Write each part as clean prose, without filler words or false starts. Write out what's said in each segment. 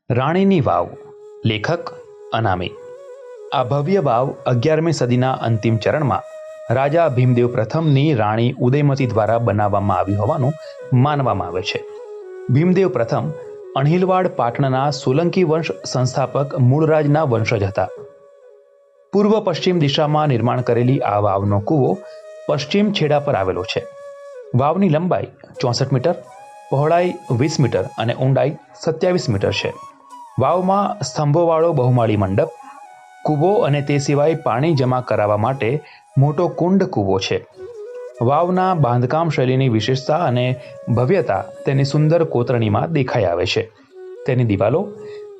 રાણીની વાવ, લેખક અનામી. આ ભવ્ય વાવ 11મી સદીના અંતિમ ચરણમાં રાજા ભીમદેવ પ્રથમની રાણી ઉદયમતી દ્વારા બનાવવામાં આવી હોવાનું માનવામાં આવે છે. ભીમદેવ પ્રથમ અણહિલવાડ પાટણના સોલંકી વંશ સંસ્થાપક મૂળરાજના વંશજ હતા. પૂર્વ પશ્ચિમ દિશામાં નિર્માણ કરેલી આ વાવનો કૂવો પશ્ચિમ છેડા પર આવેલો છે. વાવની લંબાઈ 64 મીટર, પહોળાઈ 20 મીટર અને ઊંડાઈ 27 મીટર છે. વાવમાં સ્તંભોવાળો બહુમાળી મંડપ, કૂવો અને તે સિવાય પાણી જમા કરાવવા માટે મોટો કુંડ કૂવો છે. વાવના બાંધકામ શૈલીની વિશેષતા અને ભવ્યતા તેની સુંદર કોતરણીમાં દેખાઈ આવે છે. તેની દિવાલો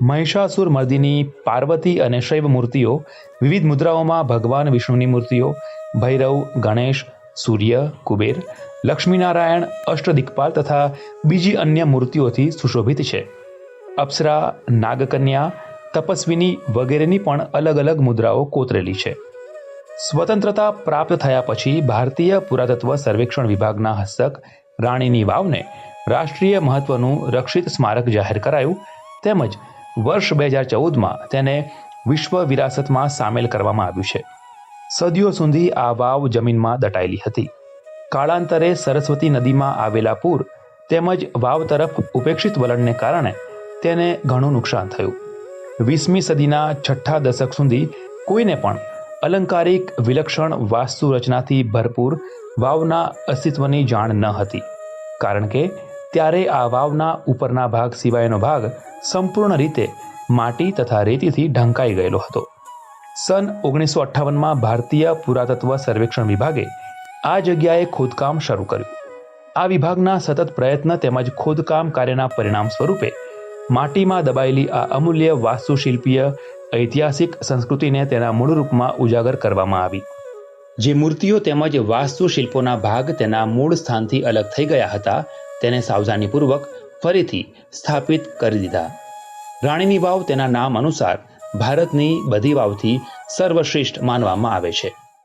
મહિષાસુર મર્દિની, પાર્વતી અને શૈવ મૂર્તિઓ, વિવિધ મુદ્રાઓમાં ભગવાન વિષ્ણુની મૂર્તિઓ, ભૈરવ, ગણેશ, સૂર્ય, કુબેર, લક્ષ્મીનારાયણ, અષ્ટદિક્પાલ તથા બીજી અન્ય મૂર્તિઓથી સુશોભિત છે. અપ્સરા, નાગકન્યા, તપસ્વીની વગેરેની પણ અલગ અલગ મુદ્રાઓ કોતરેલી છે. સ્વતંત્રતા પ્રાપ્ત થયા પછી ભારતીય પુરાતત્વ સર્વેક્ષણ વિભાગના હસ્તક રાણીની વાવને રાષ્ટ્રીય મહત્વનું રક્ષિત સ્મારક જાહેર કરાયું, તેમજ વર્ષ 2014માં તેને વિશ્વ વિરાસતમાં સામેલ કરવામાં આવ્યું છે. સદીઓ સુધી આ વાવ જમીનમાં દટાયેલી હતી. કાળાંતરે સરસ્વતી નદીમાં આવેલા પૂર તેમજ વાવ તરફ ઉપેક્ષિત વલણને કારણે તેને ઘણું નુકસાન થયું. 20મી સદીના છઠ્ઠા દશક સુધી કોઈને પણ અલંકારિક વિલક્ષણ વાસ્તુ રચનાથી ભરપૂર વાવના અસ્તિત્વની જાણ ન હતી, કારણ કે ત્યારે આ વાવના ઉપરના ભાગ સિવાયનો ભાગ સંપૂર્ણ રીતે માટી તથા રેતીથી ઢંકાઈ ગયેલો હતો. સન 1958માં ભારતીય પુરાતત્વ સર્વેક્ષણ વિભાગે આ જગ્યાએ ખોદકામ શરૂ કર્યું. આ વિભાગના સતત પ્રયત્ન તેમજ ખોદકામ કાર્યના પરિણામ સ્વરૂપે માટીમાં દબાયેલી આ અમૂલ્ય વાસ્તુશિલ્પીય ઐતિહાસિક સંસ્કૃતિને તેના મૂળ રૂપમાં ઉજાગર કરવામાં આવી. જે મૂર્તિઓ તેમજ વાસ્તુશિલ્પોના ભાગ તેના મૂળ સ્થાનથી અલગ થઈ ગયા હતા, તેને સાવધાનીપૂર્વક ફરીથી સ્થાપિત કરી દીધા. રાણીની વાવ તેના નામ અનુસાર ભારતની બધી વાવથી સર્વશ્રેષ્ઠ માનવામાં આવે છે.